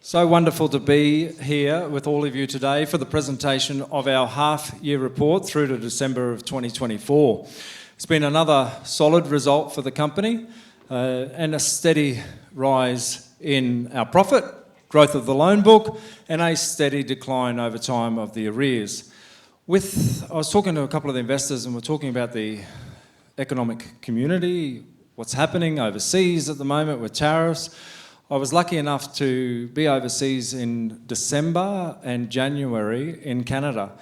So wonderful to be here with all of you today for the presentation of our half-year report through to December of 2024. It's been another solid result for the company and a steady rise in our profit, growth of the loan book, and a steady decline over time of the arrears. I was talking to a couple of the investors and we're talking about the economic community, what's happening overseas at the moment with tariffs. I was lucky enough to be overseas in December and January in Canada.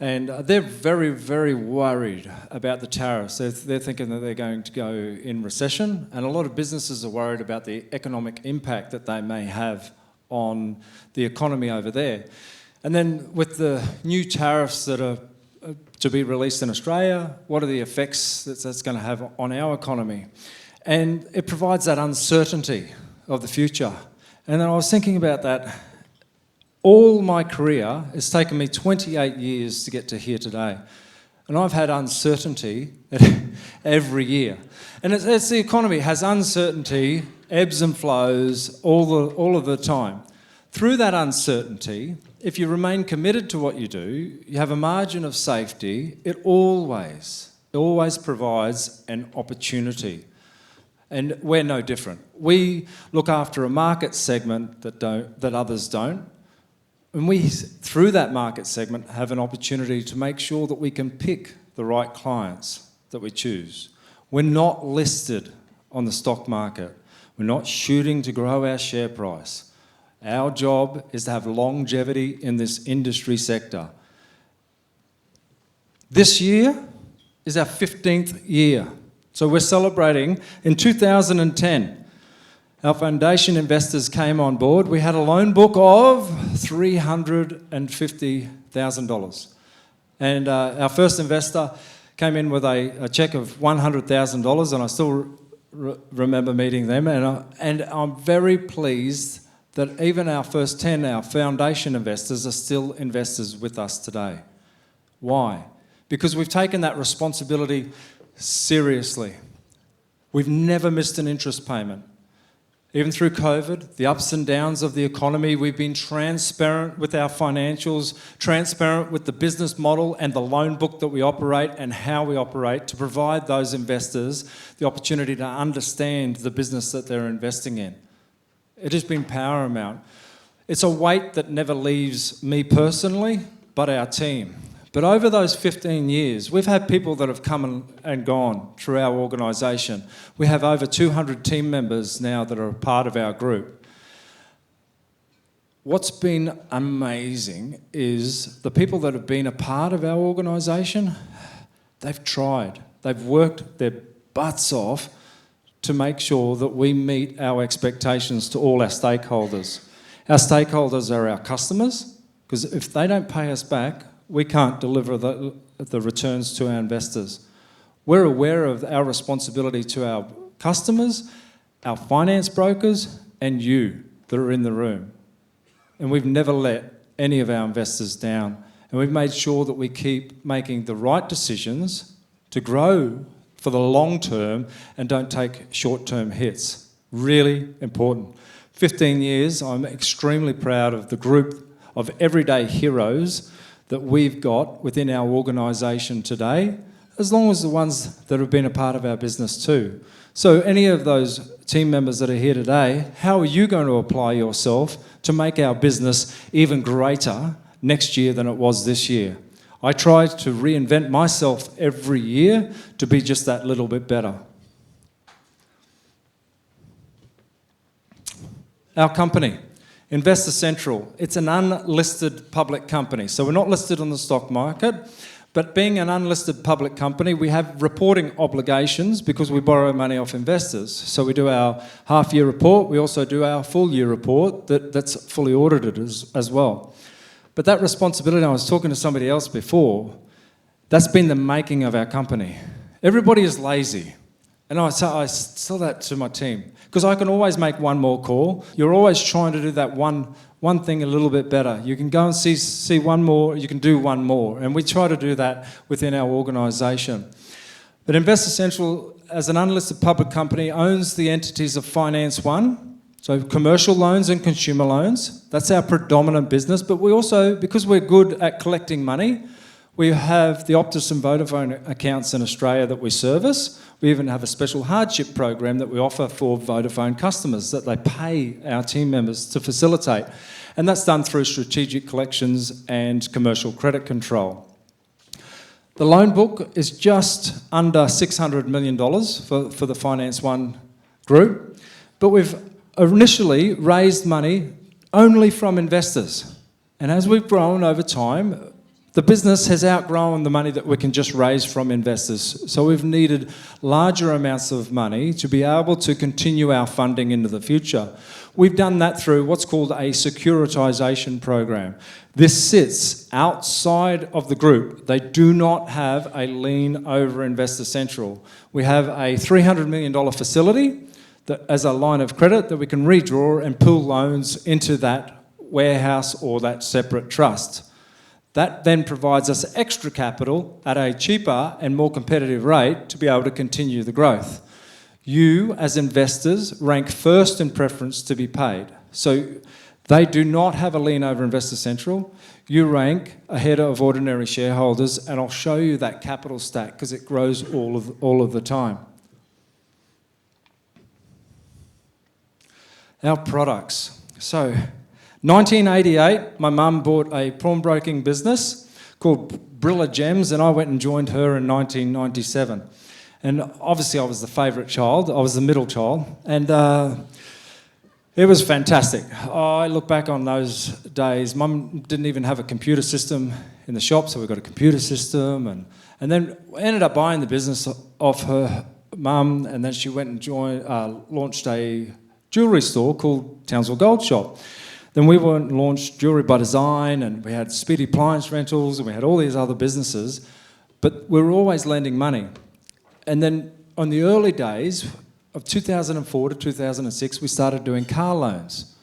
And they're very, very worried about the tariffs. They're thinking that they're going to go in recession. And a lot of businesses are worried about the economic impact that they may have on the economy over there. And then with the new tariffs that are to be released in Australia, what are the effects that's going to have on our economy? And it provides that uncertainty of the future. And then I was thinking about that. All my career, it's taken me 28 years to get to here today. And I've had uncertainty every year. And it's the economy has uncertainty, ebbs and flows all of the time. Through that uncertainty, if you remain committed to what you do, you have a margin of safety, it always provides an opportunity. And we're no different. We look after a market segment that others don't. And we, through that market segment, have an opportunity to make sure that we can pick the right clients that we choose. We're not listed on the stock market. We're not shooting to grow our share price. Our job is to have longevity in this industry sector. This year is our 15th year. So we're celebrating in 2010. Our foundation investors came on board. We had a loan book of $350,000. And our first investor came in with a cheque of $100,000, and I still remember meeting them. And I'm very pleased that even our first 10, our foundation investors, are still investors with us today. Why? Because we've taken that responsibility seriously. We've never missed an interest payment. Even through COVID, the ups and downs of the economy, we've been transparent with our financials, transparent with the business model and the loan book that we operate and how we operate to provide those investors the opportunity to understand the business that they're investing in. It has been paramount. It's a weight that never leaves me personally, but our team. But over those 15 years, we've had people that have come and gone through our organisation. We have over 200 team members now that are a part of our group. What's been amazing is the people that have been a part of our organisation, they've tried. They've worked their butts off to make sure that we meet our expectations to all our stakeholders. Our stakeholders are our customers, because if they don't pay us back, we can't deliver the returns to our investors. We're aware of our responsibility to our customers, our finance brokers, and you that are in the room. And we've never let any of our investors down. And we've made sure that we keep making the right decisions to grow for the long term and don't take short-term hits. Really important. 15 years, I'm extremely proud of the group of everyday heroes that we've got within our organisation today, as long as the ones that have been a part of our business too. So any of those team members that are here today, how are you going to apply yourself to make our business even greater next year than it was this year? I try to reinvent myself every year to be just that little bit better. Our company. Investor Central, it's an unlisted public company. So we're not listed on the stock market, but being an unlisted public company, we have reporting obligations because we borrow money off investors. So we do our half-year report. We also do our full-year report that's fully audited as well. But that responsibility, I was talking to somebody else before, that's been the making of our company. Everybody is lazy. And I tell that to my team, because I can always make one more call. You're always trying to do that one thing a little bit better. You can go and see one more, you can do one more. And we try to do that within our organisation. But Investor Central, as an unlisted public company, owns the entities of Finance One, So commercial loans and consumer loans, that's our predominant business. But we also, because we're good at collecting money, we have the Optus and Vodafone accounts in Australia that we service. We even have a special hardship program that we offer for Vodafone customers that they pay our team members to facilitate. And that's done through strategic collections and commercial credit control. The loan book is just under $600 million for the Finance One group, but we've initially raised money only from investors. And as we've grown over time, the business has outgrown the money that we can just raise from investors. So we've needed larger amounts of money to be able to continue our funding into the future. We've done that through what's called a securitisation program. This sits outside of the group. They do not have a lien over Investor Central. We have a $300 million facility that, as a line of credit that we can redraw and pool loans into that warehouse or that separate trust. That then provides us extra capital at a cheaper and more competitive rate to be able to continue the growth. You, as investors, rank first in preference to be paid. So they do not have a lien over Investor Central. You rank ahead of ordinary shareholders, and I'll show you that capital stack because it grows all of the time. Our products. So 1988, my mum bought a pawnbroking business called Brilla Gems, and I went and joined her in 1997. And obviously I was the favourite child, I was the middle child, and it was fantastic. I look back on those days, Mum didn't even have a computer system in the shop, so we got a computer system, and then ended up buying the business off her mum, and then she went and launched a jewellery store called Townsville Gold Shop. Then we went and launched Jewellery by Design, and we had Speedy Appliance Rentals, and we had all these other businesses, but we were always lending money. And then on the early days of 2004 to 2006, we started doing car loans.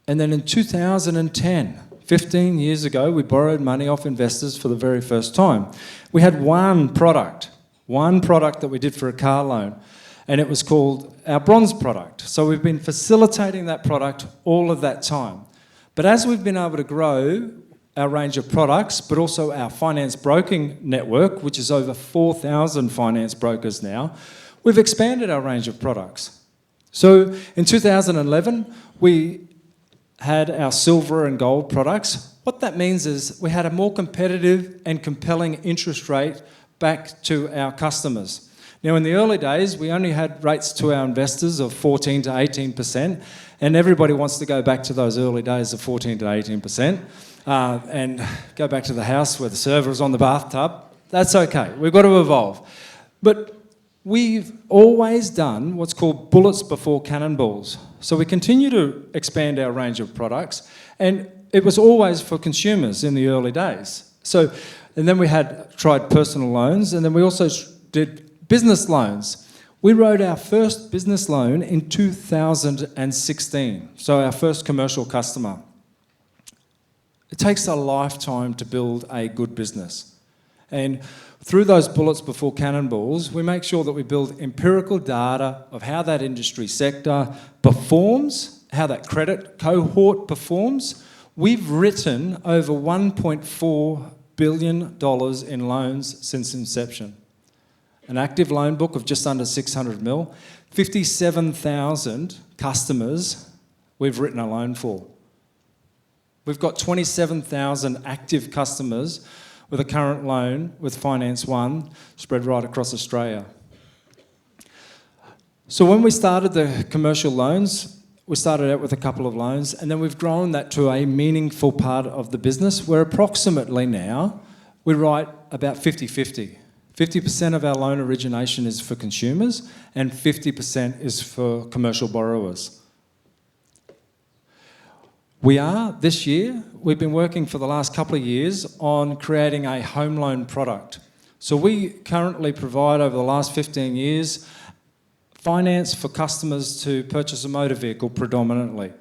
And then in 2010, 15 years ago, we borrowed money off investors for the very first time. We had one product that we did for a car loan, and it was called our bronze product. So we've been facilitating that product all of that time. But as we've been able to grow our range of products, but also our finance broking network, which is over 4,000 finance brokers now, we've expanded our range of products. So in 2011, we had our silver and gold products. What that means is we had a more competitive and compelling interest rate back to our customers. Now, in the early days, we only had rates to our investors of 14 to 18%, and everybody wants to go back to those early days of 14 to 18%. And go back to the house where the server is on the bathtub. That's okay. We've got to evolve. But we've always done what's called bullets before cannonballs. So we continue to expand our range of products, and it was always for consumers in the early days. So, and then we tried personal loans, and then we also did business loans. We wrote our first business loan in 2016, so our first commercial customer. It takes a lifetime to build a good business. And through those bullets before cannonballs, we make sure that we build empirical data of how that industry sector performs, how that credit cohort performs. We've written over $1.4 billion in loans since inception. An active loan book of just under 600 mil, 57,000 customers we've written a loan for. We've got 27,000 active customers with a current loan with Finance One spread right across Australia. So when we started the commercial loans, we started out with a couple of loans, and then we've grown that to a meaningful part of the business where approximately now we write about 50-50. 50% of our loan origination is for consumers and 50% is for commercial borrowers. This year, we've been working for the last couple of years on creating a home loan product. So we currently provide, over the last 15 years, finance for customers to purchase a motor vehicle predominantly.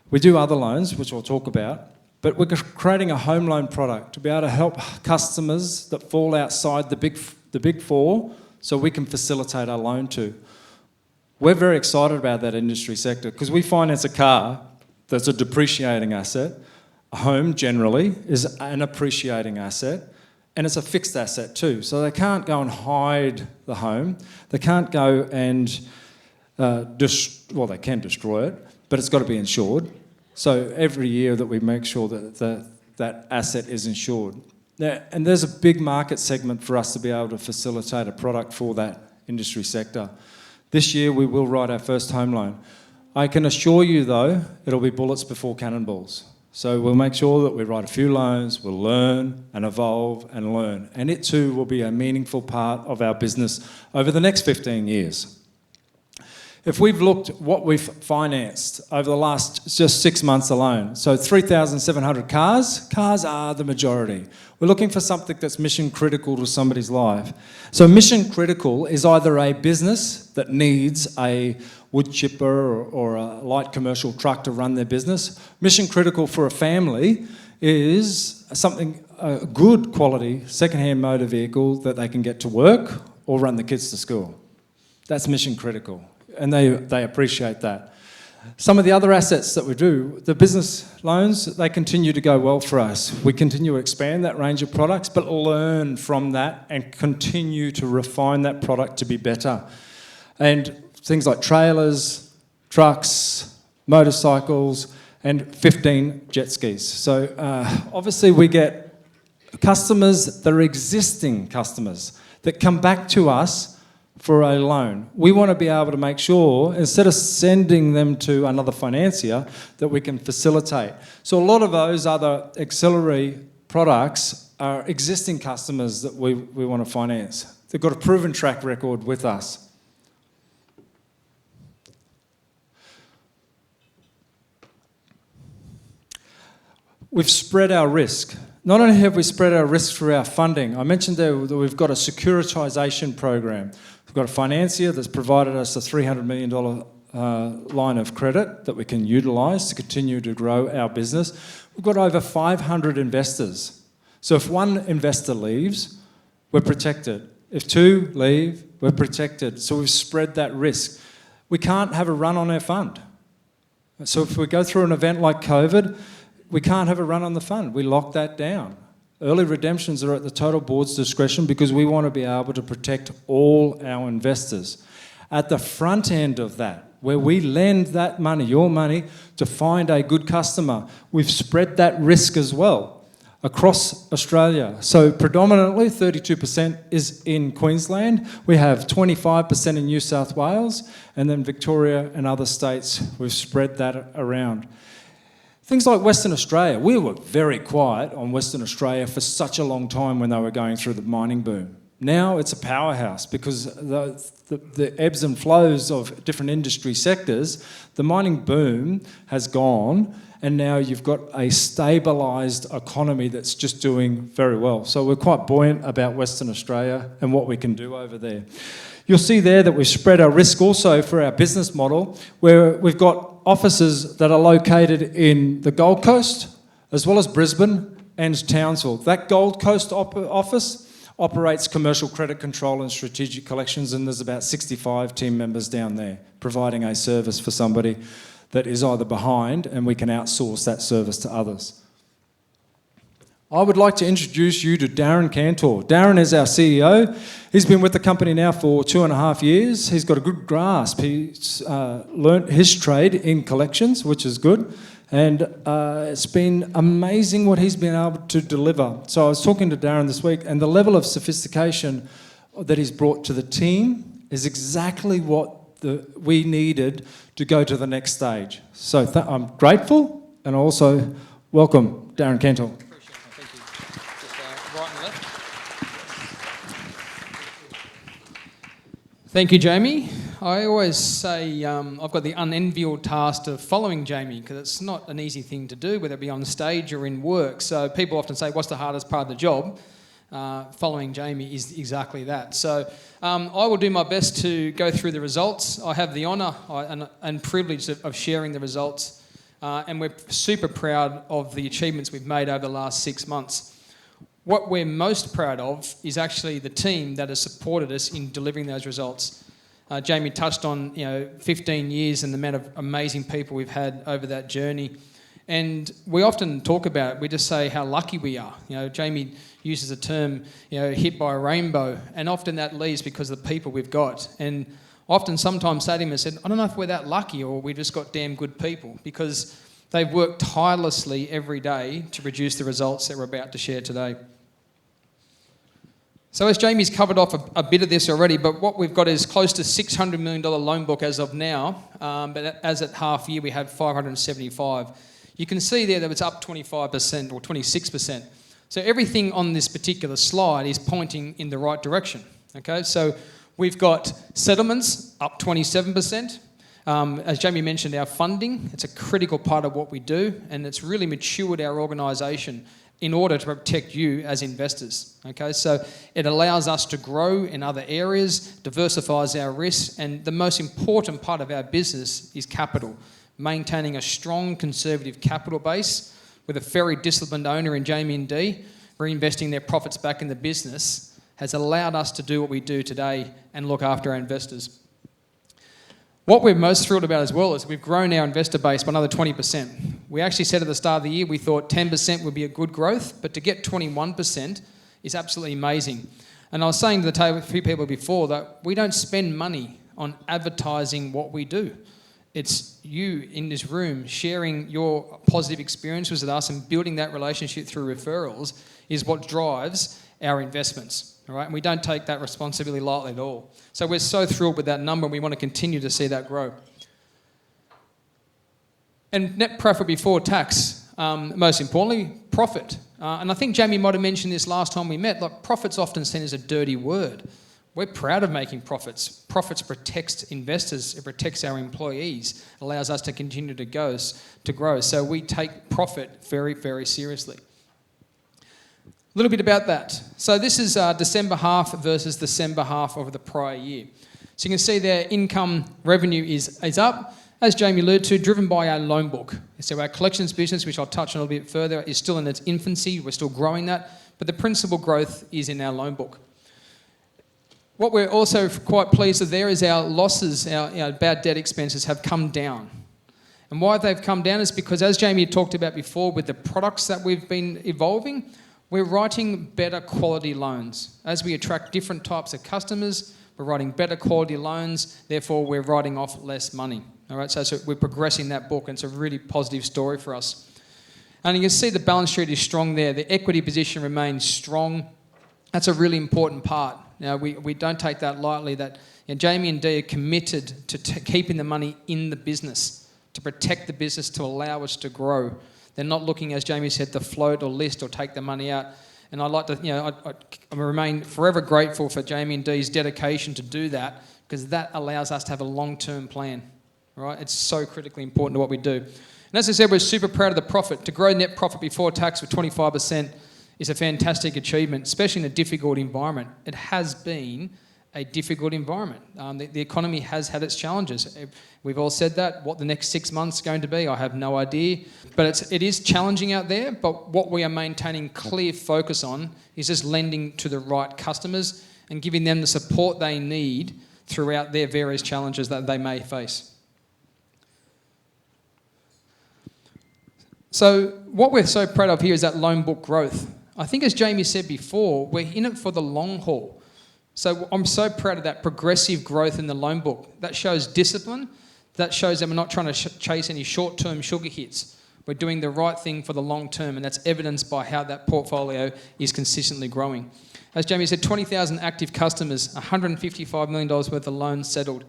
We do other loans, which I'll talk about, but we're creating a home loan product to be able to help customers that fall outside the big four so we can facilitate our loan to. We're very excited about that industry sector because we finance a car that's a depreciating asset. A home generally is an appreciating asset, and it's a fixed asset too. So they can't go and hide the home. They can't go and, they can destroy it, but it's got to be insured. So every year that we make sure that that asset is insured. Now, and there's a big market segment for us to be able to facilitate a product for that industry sector. This year we will write our first home loan. I can assure you though, it'll be bullets before cannonballs. So we'll make sure that we write a few loans, we'll learn and evolve and learn. And it too will be a meaningful part of our business over the next 15 years. If we've looked at what we've financed over the last just 6 months alone, so 3,700 cars are the majority. We're looking for something that's mission critical to somebody's life. So mission critical is either a business that needs a wood chipper or a light commercial truck to run their business. Mission critical for a family is something, a good quality second-hand motor vehicle that they can get to work or run the kids to school. That's mission critical. And they appreciate that. Some of the other assets that we do, the business loans, they continue to go well for us. We continue to expand that range of products, but learn from that and continue to refine that product to be better. And things like trailers, trucks, motorcycles, and 15 jet skis. So obviously we get customers that are existing customers that come back to us for a loan. We want to be able to make sure, instead of sending them to another financier, that we can facilitate. So a lot of those other auxiliary products are existing customers that we want to finance. They've got a proven track record with us. We've spread our risk. Not only have we spread our risk through our funding, I mentioned there that we've got a securitisation program. We've got a financier that's provided us a $300 million line of credit that we can utilise to continue to grow our business. We've got over 500 investors. So if one investor leaves, we're protected. If two leave, we're protected. So we've spread that risk. We can't have a run on our fund. So if we go through an event like COVID, we can't have a run on the fund. We lock that down. Early redemptions are at the total board's discretion because we want to be able to protect all our investors. At the front end of that, where we lend that money, your money, to find a good customer, we've spread that risk as well across Australia. So predominantly 32% is in Queensland. We have 25% in New South Wales, and then Victoria and other states, we've spread that around. Things like Western Australia, we were very quiet on Western Australia for such a long time when they were going through the mining boom. Now it's a powerhouse because the ebbs and flows of different industry sectors, the mining boom has gone, and now you've got a stabilised economy that's just doing very well. So we're quite buoyant about Western Australia and what we can do over there. You'll see there that we've spread our risk also for our business model, where we've got offices that are located in the Gold Coast, as well as Brisbane and Townsville. That Gold Coast office operates commercial credit control and strategic collections, and there's about 65 team members down there providing a service for somebody that is either behind, and we can outsource that service to others. I would like to introduce you to Darren Cantor. Darren is our CEO. He's been with the company now for 2.5 years. He's got a good grasp. He's learnt his trade in collections, which is good. And it's been amazing what he's been able to deliver. So I was talking to Darren this week, and the level of sophistication that he's brought to the team is exactly what we needed to go to the next stage. So I'm grateful, and also welcome Darren Cantor. Thank you, Jamie. I always say I've got the unenviable task of following Jamie because it's not an easy thing to do, whether it be on stage or in work. So people often say, what's the hardest part of the job? Following Jamie is exactly that. So I will do my best to go through the results. I have the honour and privilege of sharing the results, and we're super proud of the achievements we've made over the last 6 months. What we're most proud of is actually the team that has supported us in delivering those results. Jamie touched on 15 years and the amount of amazing people we've had over that journey. And we often talk about it. We just say how lucky we are. Jamie uses the term, hit by a rainbow, and often that leaves because of the people we've got. And often sometimes say to him and said, I don't know if we're that lucky or we just got damn good people, because they've worked tirelessly every day to produce the results that we're about to share today. So as Jamie's covered off a bit of this already, but what we've got is close to $600 million loan book as of now, but as at half year we have 575. You can see there that it's up 25% or 26%. So everything on this particular slide is pointing in the right direction. Okay, so we've got settlements up 27%. As Jamie mentioned, our funding, it's a critical part of what we do, and it's really matured our organisation in order to protect you as investors. Okay, so it allows us to grow in other areas, diversifies our risks, and the most important part of our business is capital. Maintaining a strong conservative capital base with a very disciplined owner in Jamie and Dee, reinvesting their profits back in the business, has allowed us to do what we do today and look after our investors. What we're most thrilled about as well is we've grown our investor base by another 20%. We actually said at the start of the year we thought 10% would be a good growth, but to get 21% is absolutely amazing. And I was saying to the table, a few people before, that we don't spend money on advertising what we do. It's you in this room sharing your positive experiences with us and building that relationship through referrals is what drives our investments. All right? And we don't take that responsibility lightly at all. So we're so thrilled with that number, and we want to continue to see that grow. And net profit before tax, most importantly, profit. And I think Jamie might have mentioned this last time we met. Like, profit's often seen as a dirty word. We're proud of making profits. Profits protects investors, it protects our employees, allows us to continue to grow. So we take profit very, very seriously. A little bit about that. So this is December half versus December half of the prior year. So you can see their income revenue is up, as Jamie alluded to, driven by our loan book. So our collections business, which I'll touch on a little bit further, is still in its infancy. We're still growing that, but the principal growth is in our loan book. What we're also quite pleased with there is our losses, our bad debt expenses have come down. And why they've come down is because, as Jamie had talked about before, with the products that we've been evolving, we're writing better quality loans. As we attract different types of customers, we're writing better quality loans, therefore we're writing off less money. All right, so we're progressing that book, and it's a really positive story for us. And you can see the balance sheet is strong there. The equity position remains strong. That's a really important part. Now, we don't take that lightly, that Jamie and Dee are committed to keeping the money in the business, to protect the business, to allow us to grow. They're not looking, as Jamie said, to float or list or take the money out. And I'd like to, I remain forever grateful for Jamie and Dee's dedication to do that, because that allows us to have a long-term plan. Right? It's so critically important to what we do. And as I said, we're super proud of the profit. To grow net profit before tax with 25% is a fantastic achievement, especially in a difficult environment. It has been a difficult environment. The economy has had its challenges. We've all said that. What the next 6 months are going to be, I have no idea. But it is challenging out there, but what we are maintaining clear focus on is just lending to the right customers and giving them the support they need throughout their various challenges that they may face. So what we're so proud of here is that loan book growth. I think, as Jamie said before, we're in it for the long haul. So I'm so proud of that progressive growth in the loan book. That shows discipline. That shows that we're not trying to chase any short-term sugar hits. We're doing the right thing for the long term, and that's evidenced by how that portfolio is consistently growing. As Jamie said, 20,000 active customers, $155 million worth of loans settled.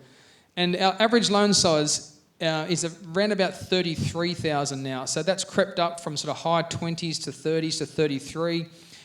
And our average loan size is around about 33,000 now. So that's crept up from sort of high 20s to 30s to 33,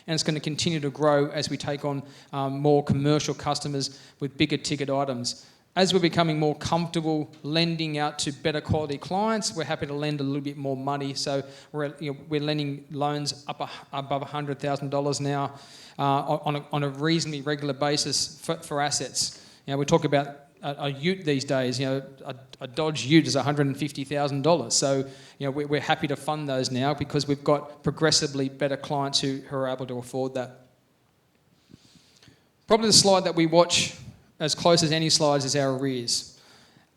and it's going to continue to grow as we take on more commercial customers with bigger ticket items. As we're becoming more comfortable lending out to better quality clients, we're happy to lend a little bit more money. So we're lending loans up above $100,000 now on a reasonably regular basis for assets. We talk about a ute these days, a Dodge ute is $150,000. So, we're happy to fund those now because we've got progressively better clients who are able to afford that. Probably the slide that we watch as close as any slides is our arrears.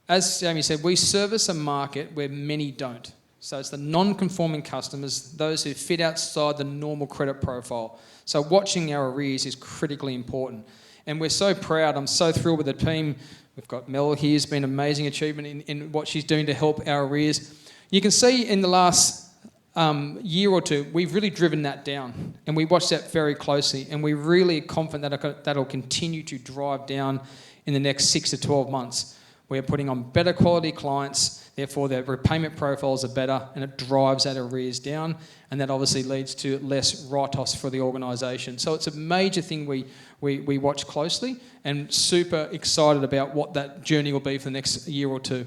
As Jamie said, we service a market where many don't. So it's the non-conforming customers, those who fit outside the normal credit profile. So watching our arrears is critically important. And we're so proud, I'm so thrilled with the team. We've got Mel here, it's been an amazing achievement in what she's doing to help our arrears. You can see in the last year or two, we've really driven that down, and we watch that very closely, and we're really confident that that'll continue to drive down in the next 6 to 12 months. We're putting on better quality clients, therefore their repayment profiles are better, and it drives that arrears down, and that obviously leads to less write-offs for the organisation. So it's a major thing we watch closely, and super excited about what that journey will be for the next year or two.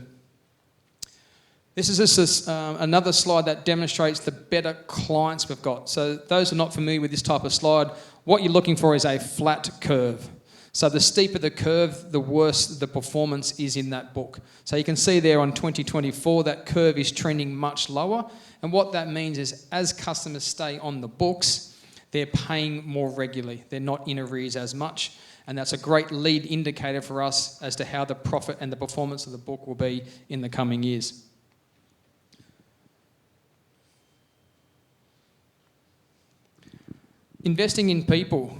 This is just another slide that demonstrates the better clients we've got. So those who are not familiar with this type of slide, what you're looking for is a flat curve. So the steeper the curve, the worse the performance is in that book. So you can see there on 2024, that curve is trending much lower. And what that means is as customers stay on the books, they're paying more regularly. They're not in arrears as much. And that's a great lead indicator for us as to how the profit and the performance of the book will be in the coming years. Investing in people.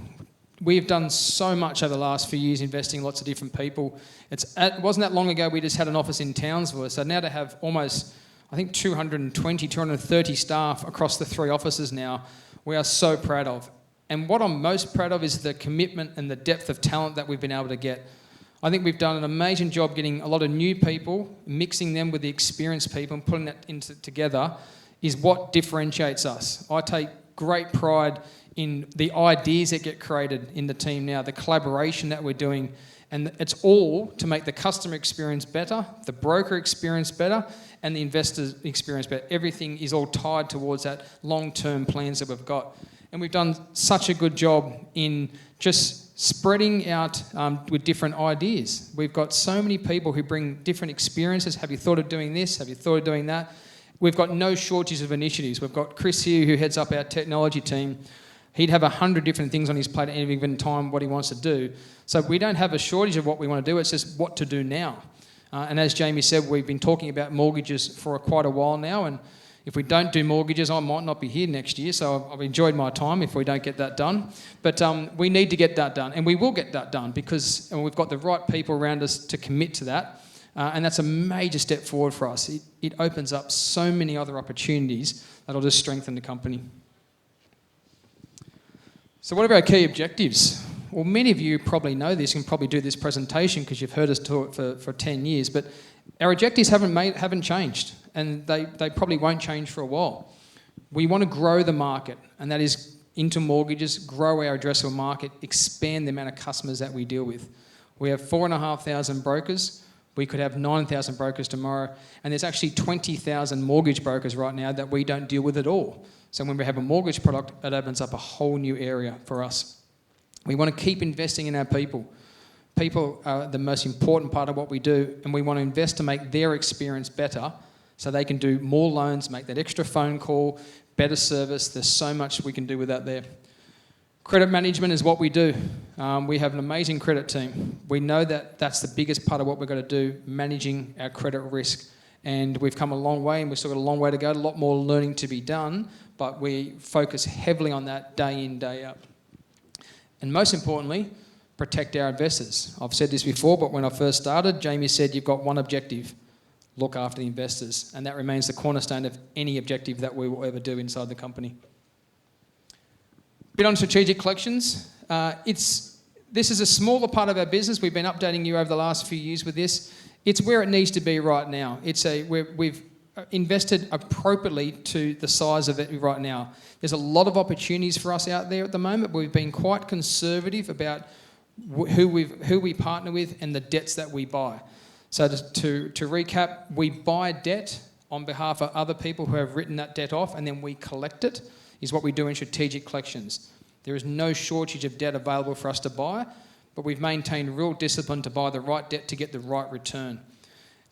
We've done so much over the last few years investing in lots of different people. It wasn't that long ago we just had an office in Townsville. So now to have almost, I think, 220, 230 staff across the 3 offices now, we are so proud of. And what I'm most proud of is the commitment and the depth of talent that we've been able to get. I think we've done an amazing job getting a lot of new people, mixing them with the experienced people and putting that together is what differentiates us. I take great pride in the ideas that get created in the team now, the collaboration that we're doing, and it's all to make the customer experience better, the broker experience better, and the investor experience better. Everything is all tied towards that long-term plans that we've got. And we've done such a good job in just spreading out with different ideas. We've got so many people who bring different experiences. Have you thought of doing this? Have you thought of doing that? We've got no shortage of initiatives. We've got Chris here who heads up our technology team. He'd have 100 different things on his plate at any given time, what he wants to do. So we don't have a shortage of what we want to do, it's just what to do now. And as Jamie said, we've been talking about mortgages for quite a while now, and if we don't do mortgages, I might not be here next year, so I've enjoyed my time if we don't get that done. But we need to get that done, and we will get that done because we've got the right people around us to commit to that. And that's a major step forward for us. It opens up so many other opportunities that'll just strengthen the company. So what are our key objectives? Well, many of you probably know this and probably do this presentation because you've heard us talk for 10 years, but our objectives haven't changed, and they probably won't change for a while. We want to grow the market, and that is into mortgages, grow our addressable market, expand the amount of customers that we deal with. We have 4,500 brokers. We could have 9,000 brokers tomorrow, and there's actually 20,000 mortgage brokers right now that we don't deal with at all. So when we have a mortgage product, it opens up a whole new area for us. We want to keep investing in our people. People are the most important part of what we do, and we want to invest to make their experience better so they can do more loans, make that extra phone call, better service. There's so much we can do with that there. Credit management is what we do. We have an amazing credit team. We know that that's the biggest part of what we've got to do, managing our credit risk. And we've come a long way, and we've still got a long way to go, a lot more learning to be done, but we focus heavily on that day in, day out. And most importantly, protect our investors. I've said this before, but when I first started, Jamie said you've got one objective, look after the investors. And that remains the cornerstone of any objective that we will ever do inside the company. Bit on strategic collections. This is a smaller part of our business. We've been updating you over the last few years with this. It's where it needs to be right now. We've invested appropriately to the size of it right now. There's a lot of opportunities for us out there at the moment. We've been quite conservative about who we partner with and the debts that we buy. So to recap, we buy debt on behalf of other people who have written that debt off, and then we collect it, is what we do in strategic collections. There is no shortage of debt available for us to buy, but we've maintained real discipline to buy the right debt to get the right return.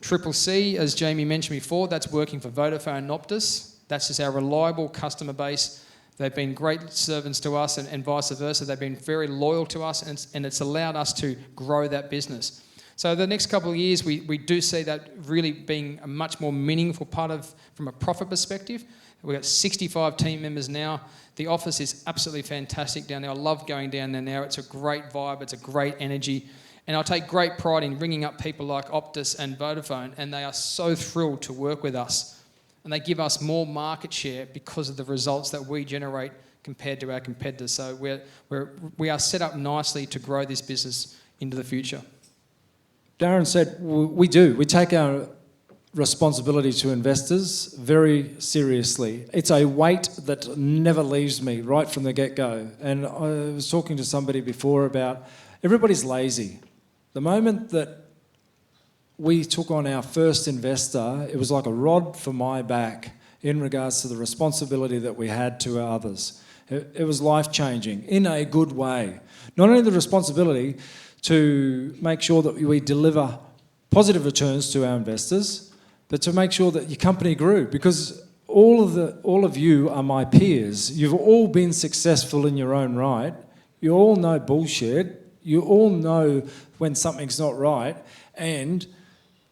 CCC, as Jamie mentioned before, that's working for Vodafone and Optus. That's just our reliable customer base. They've been great servants to us and vice versa. They've been very loyal to us, and it's allowed us to grow that business. So the next couple of years, we do see that really being a much more meaningful part of, from a profit perspective. We've got 65 team members now. The office is absolutely fantastic down there. I love going down there now. It's a great vibe. It's a great energy. And I take great pride in ringing up people like Optus and Vodafone, and they are so thrilled to work with us. And they give us more market share because of the results that we generate compared to our competitors. So we are set up nicely to grow this business into the future. Darren said we do. We take our responsibility to investors very seriously. It's a weight that never leaves me right from the get-go. And I was talking to somebody before about everybody's lazy. The moment that we took on our first investor, it was like a rod for my back in regards to the responsibility that we had to our others. It was life-changing in a good way. Not only the responsibility to make sure that we deliver positive returns to our investors, but to make sure that your company grew, because all of you are my peers. You've all been successful in your own right. You all know bullshit. You all know when something's not right, and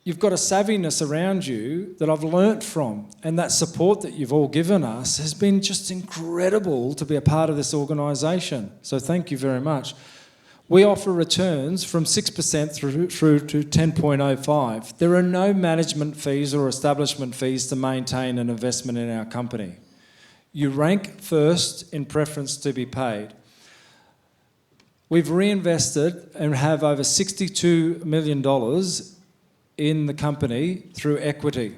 you've got a savviness around you that I've learnt from, and that support that you've all given us has been just incredible to be a part of this organisation. So thank you very much. We offer returns from 6% through to 10.05. There are no management fees or establishment fees to maintain an investment in our company. You rank first in preference to be paid. We've reinvested and have over $62 million in the company through equity,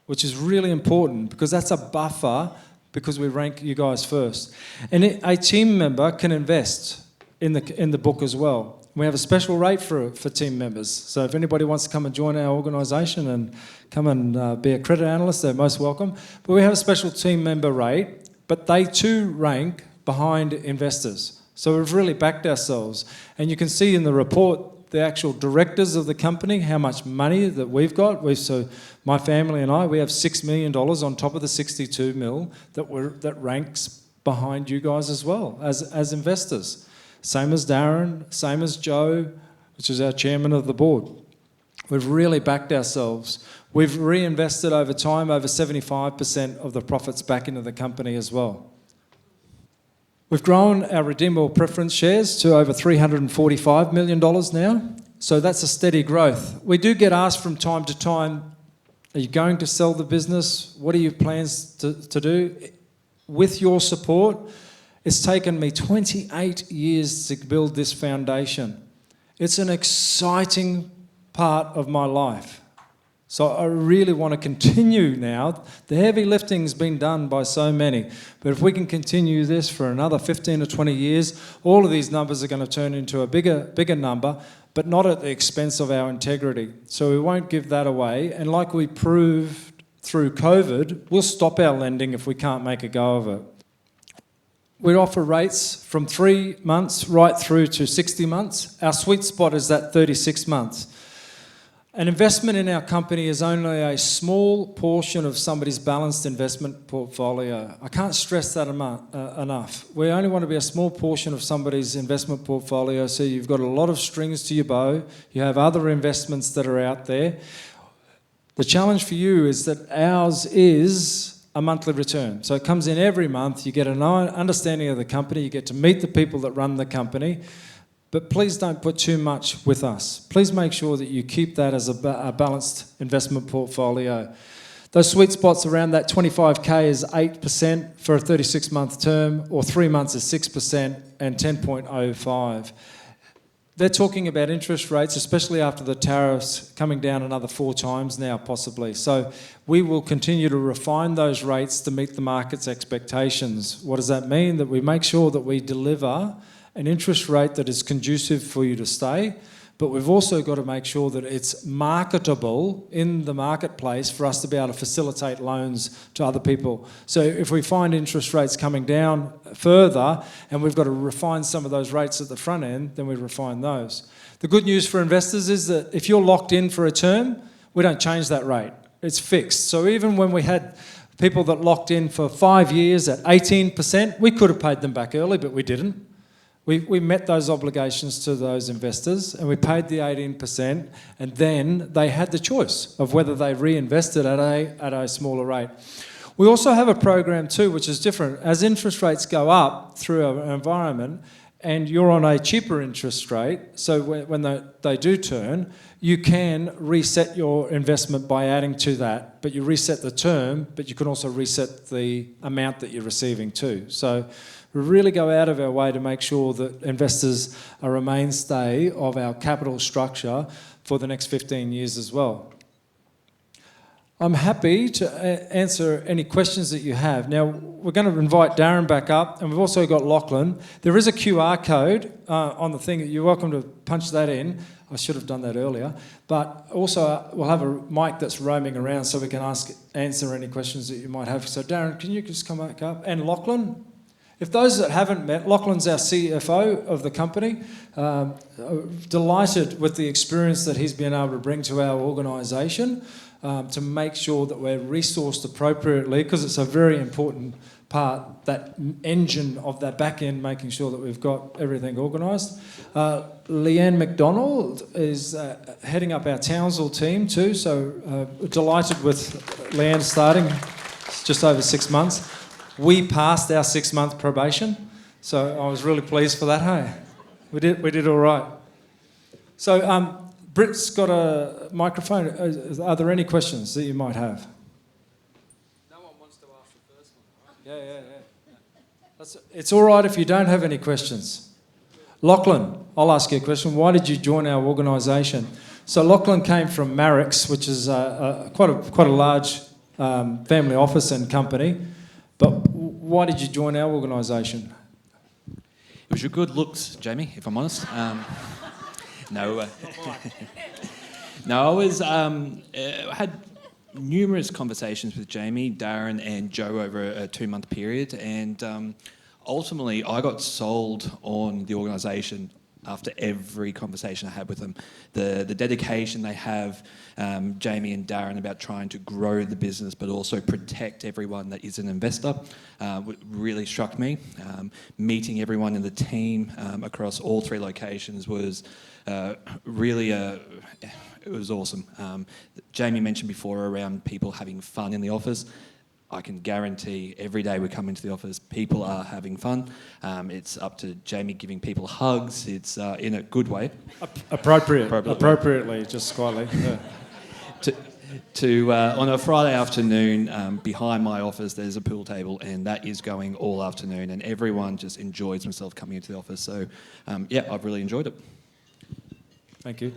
which is really important because that's a buffer because we rank you guys first. And a team member can invest in the book as well. We have a special rate for team members. So if anybody wants to come and join our organisation and come and be a credit analyst, they're most welcome. But we have a special team member rate, but they too rank behind investors. So we've really backed ourselves. And you can see in the report the actual directors of the company, how much money that we've got. So my family and I, we have $6 million on top of the 62 mil that ranks behind you guys as well as investors. Same as Darren, same as Joe, which is our chairman of the board. We've really backed ourselves. We've reinvested over time over 75% of the profits back into the company as well. We've grown our redeemable preference shares to over $345 million now. So that's a steady growth. We do get asked from time to time, are you going to sell the business? What are your plans to do? With your support, it's taken me 28 years to build this foundation. It's an exciting part of my life. So I really want to continue now. The heavy lifting's been done by so many. But if we can continue this for another 15 or 20 years, all of these numbers are going to turn into a bigger number, but not at the expense of our integrity. So we won't give that away. And like we proved through COVID, we'll stop our lending if we can't make a go of it. We offer rates from 3 months right through to 60 months. Our sweet spot is that 36 months. An investment in our company is only a small portion of somebody's balanced investment portfolio. I can't stress that enough. We only want to be a small portion of somebody's investment portfolio, so you've got a lot of strings to your bow. You have other investments that are out there. The challenge for you is that ours is a monthly return. So it comes in every month. You get an understanding of the company. You get to meet the people that run the company. But please don't put too much with us. Please make sure that you keep that as a balanced investment portfolio. Those sweet spots around that 25K is 8% for a 36-month term, or 3 months is 6% and 10.05. They're talking about interest rates, especially after the tariffs coming down another 4 times now, possibly. So we will continue to refine those rates to meet the market's expectations. What does that mean? That we make sure that we deliver an interest rate that is conducive for you to stay, but we've also got to make sure that it's marketable in the marketplace for us to be able to facilitate loans to other people. So if we find interest rates coming down further and we've got to refine some of those rates at the front end, then we refine those. The good news for investors is that if you're locked in for a term, we don't change that rate. It's fixed. So even when we had People that locked in for 5 years at 18%, we could have paid them back early, but we didn't. We met those obligations to those investors and we paid the 18%, and then they had the choice of whether they reinvested at a smaller rate. We also have a program too, which is different. As interest rates go up through our environment and you're on a cheaper interest rate, so when they do turn, you can reset your investment by adding to that, but you reset the term, but you can also reset the amount that you're receiving too. So we really go out of our way to make sure that investors are a mainstay of our capital structure for the next 15 years as well. I'm happy to answer any questions that you have. Now, we're going to invite Darren back up, and we've also got Lachlan. There is a QR code on the thing. You're welcome to punch that in. I should have done that earlier. But also, we'll have a mic that's roaming around so we can answer any questions that you might have. So, Darren, can you just come back up? And Lachlan? If those that haven't met, Lachlan's our CFO of the company. Delighted with the experience that he's been able to bring to our organisation. To make sure that we're resourced appropriately, because it's a very important part, that engine of that back end, making sure that we've got everything organised. Leanne McDonald is heading up our Townsville team too, so delighted with Leanne starting. It's just over 6 months. We passed our 6-month probation, so I was really pleased for that, hey? We did all right. So, Britt's got a microphone. Are there any questions that you might have? No one wants to ask the first one, right? Yeah. It's all right if you don't have any questions. Lachlan, I'll ask you a question. Why did you join our organisation? So Lachlan came from Marix, which is quite a large family office and company. But why did you join our organisation? It was your good looks, Jamie, if I'm honest. No, I was had numerous conversations with Jamie, Darren, and Joe over a 2-month period, and ultimately I got sold on the organisation after every conversation I had with them. The dedication they have, Jamie and Darren, about trying to grow the business but also protect everyone that is an investor, really struck me. Meeting everyone in the team across all 3 locations was really it was awesome. Jamie mentioned before around people having fun in the office. I can guarantee every day we come into the office, people are having fun. It's up to Jamie giving people hugs. It's in a good way. Appropriately, just quietly. Yeah. On a Friday afternoon, behind my office, there's a pool table, and that is going all afternoon, and everyone just enjoys themselves coming into the office. So, I've really enjoyed it. Thank you.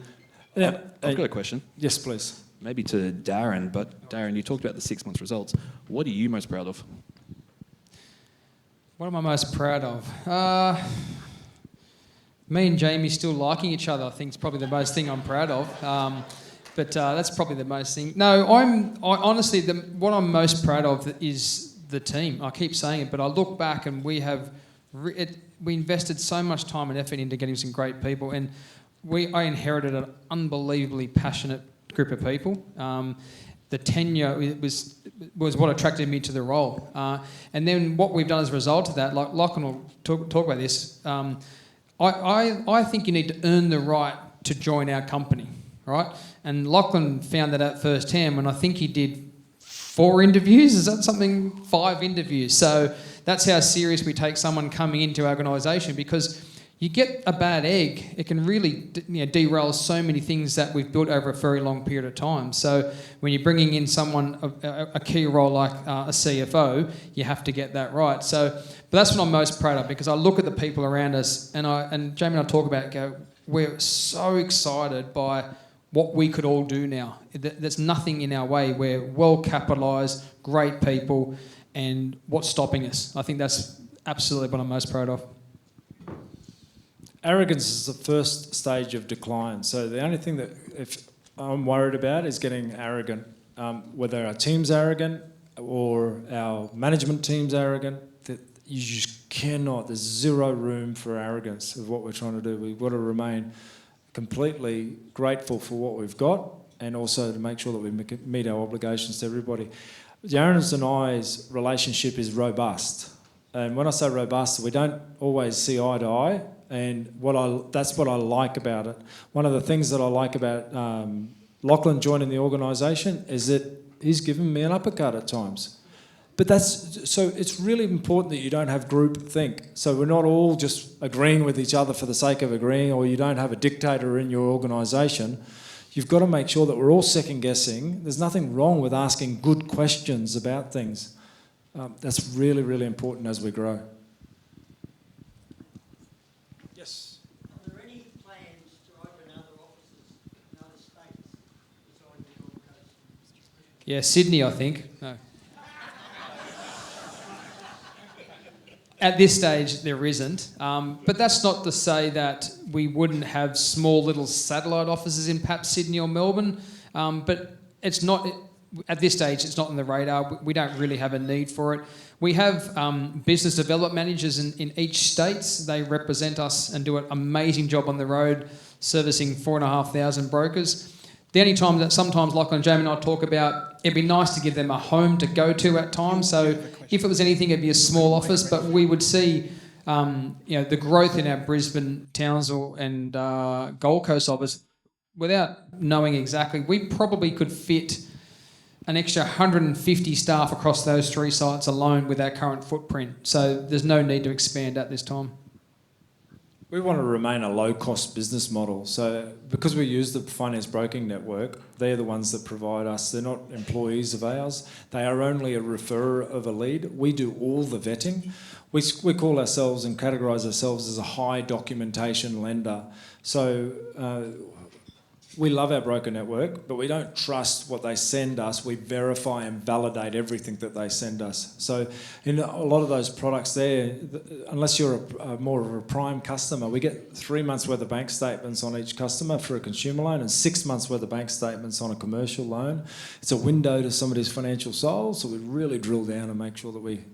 I've got a question. Yes, please. Maybe to Darren, but Darren, you talked about the 6 months results. What are you most proud of? What am I most proud of? Me and Jamie still liking each other, I think, is probably the most thing I'm proud of. But that's probably the most thing. No, honestly, what I'm most proud of is the team. I keep saying it, but I look back and we invested so much time and effort into getting some great people, and I inherited an unbelievably passionate group of people. The tenure was what attracted me to the role. And then what we've done as a result of that, like Lachlan will talk about this, I think you need to earn the right to join our company, right? And Lachlan found that out firsthand when I think he did 4 interviews. Is that something? 5 interviews. So that's how serious we take someone coming into our organisation, because you get a bad egg, it can really derail so many things that we've built over a very long period of time. So when you're bringing in someone, a key role like a CFO, you have to get that right. But that's what I'm most proud of, because I look at the people around us, and Jamie and I talk about it, we're so excited by what we could all do now. There's nothing in our way. We're well capitalised, great people, and what's stopping us? I think that's absolutely what I'm most proud of. Arrogance is the first stage of decline. So the only thing that if I'm worried about is getting arrogant. Whether our team's arrogant or our management team's arrogant, that you just cannot. There's zero room for arrogance of what we're trying to do. We've got to remain completely grateful for what we've got, and also to make sure that we meet our obligations to everybody. Darren's and I's relationship is robust. And when I say robust, we don't always see eye to eye, and that's what I like about it. One of the things that I like about Lachlan joining the organisation is that he's given me an uppercut at times. But so it's really important that you don't have group think. So we're not all just agreeing with each other for the sake of agreeing, or you don't have a dictator in your organisation. You've got to make sure that we're all second guessing. There's nothing wrong with asking good questions about things. That's really, really important as we grow. Yes. Are there any plans to open other offices in other states besides the Gold Coast? Yeah, Sydney, I think. No. At this stage, there isn't. But that's not to say that we wouldn't have small little satellite offices in perhaps Sydney or Melbourne. But it's not, at this stage, it's not on the radar. We don't really have a need for it. We have business development managers in each state. They represent us and do an amazing job on the road, servicing 4,500 brokers. The only time that sometimes Lachlan and Jamie and I talk about, it'd be nice to give them a home to go to at times. So if it was anything, it'd be a small office, but we would see the growth in our Brisbane, Townsville and Gold Coast office without knowing exactly. We probably could fit an extra 150 staff across those 3 sites alone with our current footprint. So there's no need to expand at this time. We want to remain a low-cost business model. So because we use the finance broking network, they're the ones that provide us. They're not employees of ours. They are only a referrer of a lead. We do all the vetting. We call ourselves and categorise ourselves as a high documentation lender. So we love our broker network, but we don't trust what they send us. We verify and validate everything that they send us. So in a lot of those products there, unless you're more of a prime customer, we get 3 months worth of bank statements on each customer for a consumer loan and 6 months worth of bank statements on a commercial loan. It's a window to somebody's financial soul, so we really drill down and make sure that we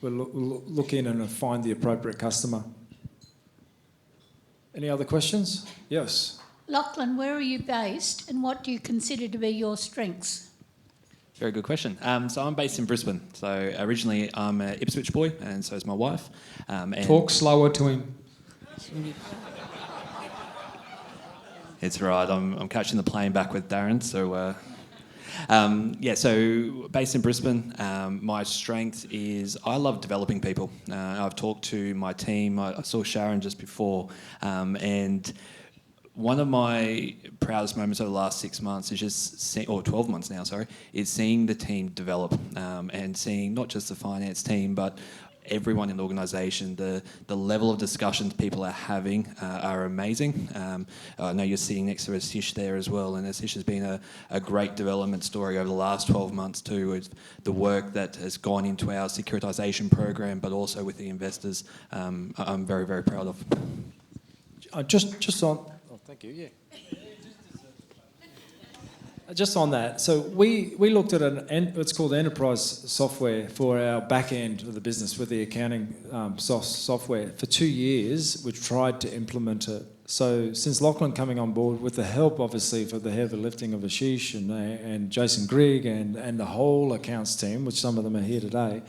look in and find the appropriate customer. Any other questions? Yes. Lachlan, where are you based and what do you consider to be your strengths? Very good question. So I'm based in Brisbane. So originally I'm an Ipswich boy, and so is my wife. And Talk slower to him. It's right. I'm catching the plane back with Darren. So so based in Brisbane, my strength is I love developing people. I've talked to my team. I saw Sharon just before, and one of my proudest moments over the last 6 months is just, or 12 months now, sorry, is seeing the team develop and seeing not just the finance team, but everyone in the organisation. The level of discussions people are having are amazing. I know you're sitting next to Asish there as well, and Asish has been a great development story over the last 12 months too, with the work that has gone into our securitisation program, but also with the investors. I'm very, very proud of. Just on... Thank you, yeah. Just on that, so we looked at what's called enterprise software for our back end of the business with the accounting software. For 2 years, we've tried to implement it. So since Lachlan coming on board, with the help, obviously, for the heavy lifting of Ashish and Jason Grigg and the whole accounts team, which some of them are here today,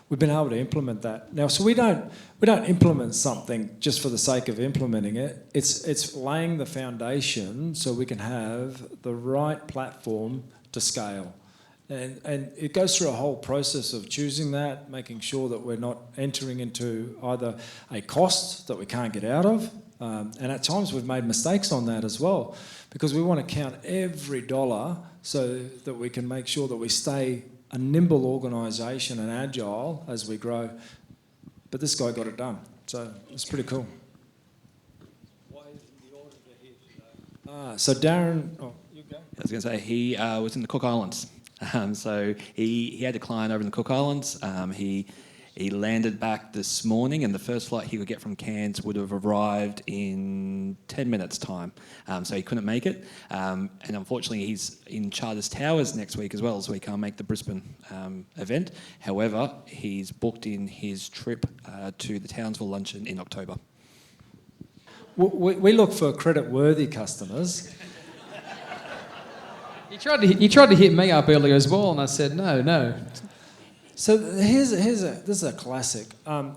we've been able to implement that. Now, so we don't implement something just for the sake of implementing it. It's laying the foundation so we can have the right platform to scale. And it goes through a whole process of choosing that, making sure that we're not entering into either a cost that we can't get out of, and at times we've made mistakes on that as well, because we want to count every dollar so that we can make sure that we stay a nimble organisation and agile as we grow. But this guy got it done, so it's pretty cool. Why is the auditor here today? So Darren... Oh, you go. I was going to say, he was in the Cook Islands. So he had a client over in the Cook Islands. He landed back this morning, and the first flight he could get from Cairns would have arrived in 10 minutes' time. So he couldn't make it. And unfortunately, he's in Charters Towers next week as well, so he can't make the Brisbane event. However, he's booked in his trip to the Townsville Luncheon in October. We look for credit-worthy customers. He tried to hit me up earlier as well, and I said no. So this is a classic. I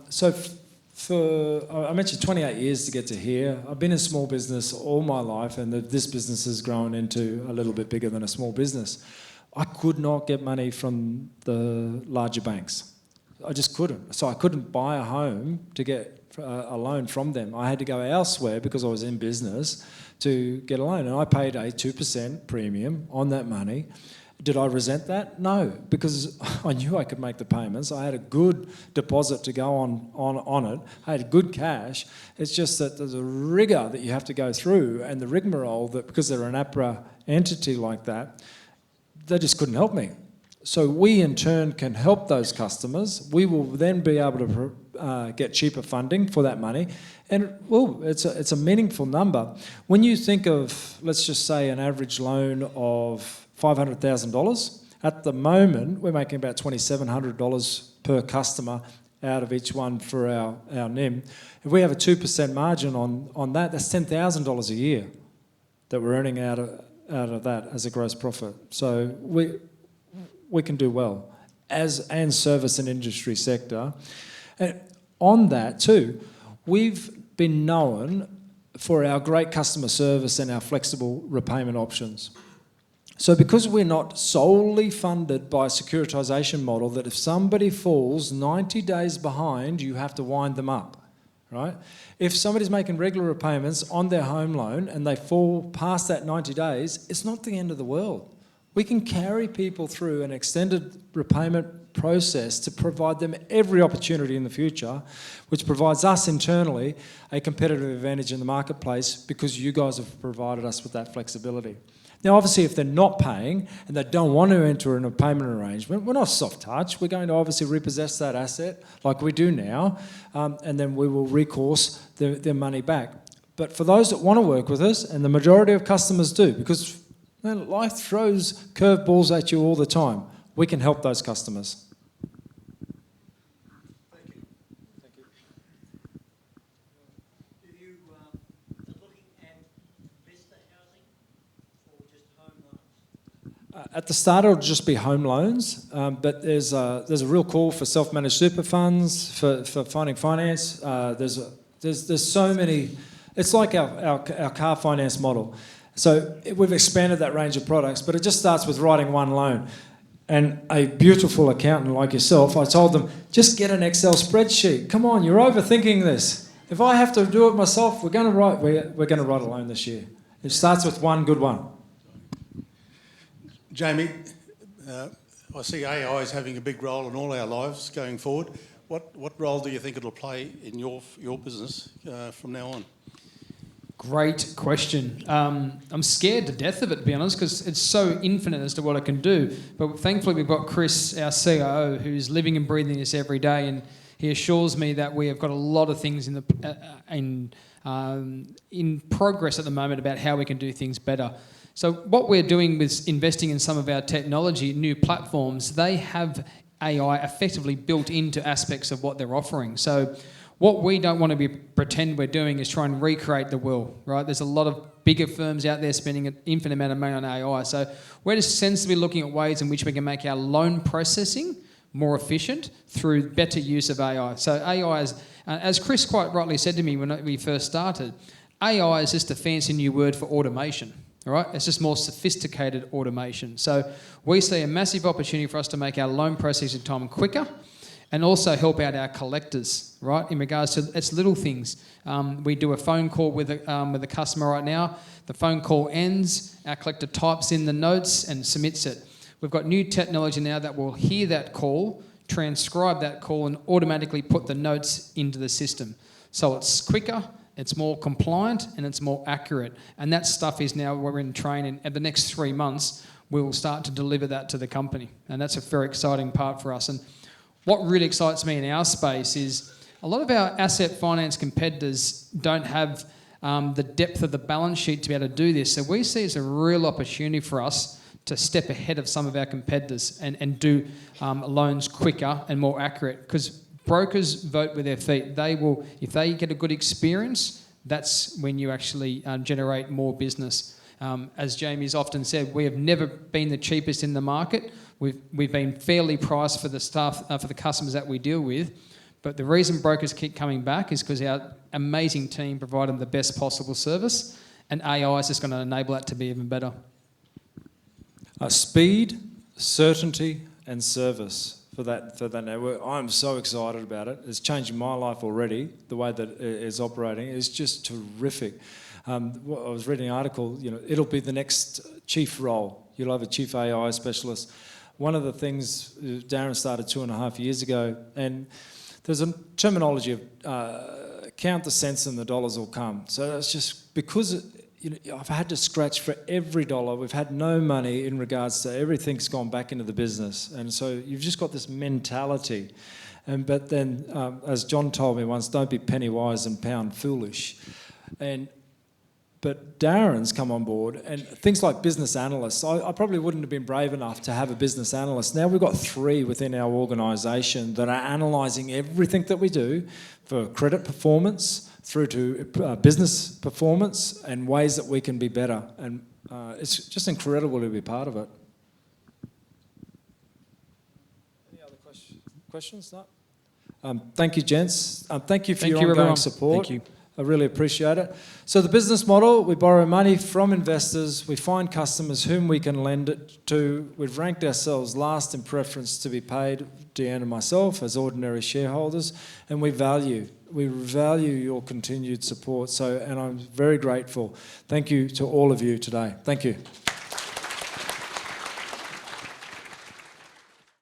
mentioned 28 years to get to here. I've been in small business all my life, and this business has grown into a little bit bigger than a small business. I could not get money from the larger banks. I just couldn't. So I couldn't buy a home to get a loan from them. I had to go elsewhere because I was in business to get a loan, and I paid a 2% premium on that money. Did I resent that? No, because I knew I could make the payments. I had a good deposit to go on it. I had good cash. It's just that there's a rigour that you have to go through, and the rigmarole that because they're an APRA entity like that, they just couldn't help me. So we in turn can help those customers. We will then be able to get cheaper funding for that money, and it's a meaningful number. When you think of, let's just say, an average loan of $500,000. At the moment, we're making about $2,700 per customer out of each one for our NIM. If we have a 2% margin on that, that's $10,000 a year that we're earning out of that as a gross profit. So we can do well and service an industry sector. And on that too, we've been known for our great customer service and our flexible repayment options. So because we're not solely funded by a securitisation model that if somebody falls 90 days behind, you have to wind them up, right? If somebody's making regular repayments on their home loan and they fall past that 90 days, it's not the end of the world. We can carry people through an extended repayment process to provide them every opportunity in the future, which provides us internally a competitive advantage in the marketplace because you guys have provided us with that flexibility. Now, obviously, if they're not paying and they don't want to enter in a payment arrangement, we're not soft touch. We're going to obviously repossess that asset like we do now, and then we will recourse their money back. But for those that want to work with us, and the majority of customers do, because life throws curveballs at you all the time, we can help those customers. At the start, it'll just be home loans, but there's a real call for self-managed super funds, for finding finance. There's so many. It's like our car finance model. So we've expanded that range of products, but it just starts with writing one loan. And a beautiful accountant like yourself, I told them, just get an Excel spreadsheet. Come on, you're overthinking this. If I have to do it myself, we're going to write a loan this year. It starts with one good one. Jamie, I see AI is having a big role in all our lives going forward. What role do you think it'll play in your business from now on? Great question. I'm scared to death of it, to be honest, because it's so infinite as to what it can do. But thankfully, we've got Chris, our CIO, who's living and breathing this every day, and he assures me that we have got a lot of things in progress at the moment about how we can do things better. So what we're doing with investing in some of our technology, new platforms, they have AI effectively built into aspects of what they're offering. So what we don't want to pretend we're doing is try and recreate the world, right? There's a lot of bigger firms out there spending an infinite amount of money on AI. So we're just sensibly looking at ways in which we can make our loan processing more efficient through better use of AI. So AI is, as Chris quite rightly said to me when we first started, AI is just a fancy new word for automation. All right, it's just more sophisticated automation. So we see a massive opportunity for us to make our loan processing time quicker and also help out our collectors, right, in regards to it's little things. We do a phone call with a customer right now. The phone call ends, our collector types in the notes and submits it. We've got new technology now that will hear that call, transcribe that call and automatically put the notes into the system. So it's quicker, it's more compliant and it's more accurate. And that stuff is now we're in training. And the next 3 months, we will start to deliver that to the company. And that's a very exciting part for us. And what really excites me in our space is a lot of our asset finance competitors don't have the depth of the balance sheet to be able to do this. So we see it's a real opportunity for us to step ahead of some of our competitors and do loans quicker and more accurate. Because brokers vote with their feet. They will, if they get a good experience, that's when you actually generate more business. As Jamie's often said, we have never been the cheapest in the market. We've been fairly priced for the staff, for the customers that we deal with. But the reason brokers keep coming back is because our amazing team provide them the best possible service, and AI is just going to enable that to be even better. Speed, certainty, and service for that network. I'm so excited about it. It's changing my life already. The way that it is operating is just terrific. I was reading an article. It'll be the next chief role. You'll have a chief AI specialist. One of the things Darren started 2.5 years ago, and there's a terminology of count the cents and the dollars will come. So that's just because I've had to scratch for every dollar. We've had no money in regards to everything's gone back into the business. And so you've just got this mentality. But then, as John told me once, don't be penny wise and pound foolish. But Darren's come on board, and things like business analysts, I probably wouldn't have been brave enough to have a business analyst. Now we've got 3 within our organisation that are analysing everything that we do for credit performance through to business performance and ways that we can be better. And it's just incredible to be part of it. Any other questions? No? Thank you, gents. Thank you for your ongoing everyone. support. Thank you. I really appreciate it. So the business model, we borrow money from investors, we find customers whom we can lend it to. We've ranked ourselves last in preference to be paid, Deanne and myself, as ordinary shareholders, and we value your continued support. And I'm very grateful. Thank you to all of you today. Thank you.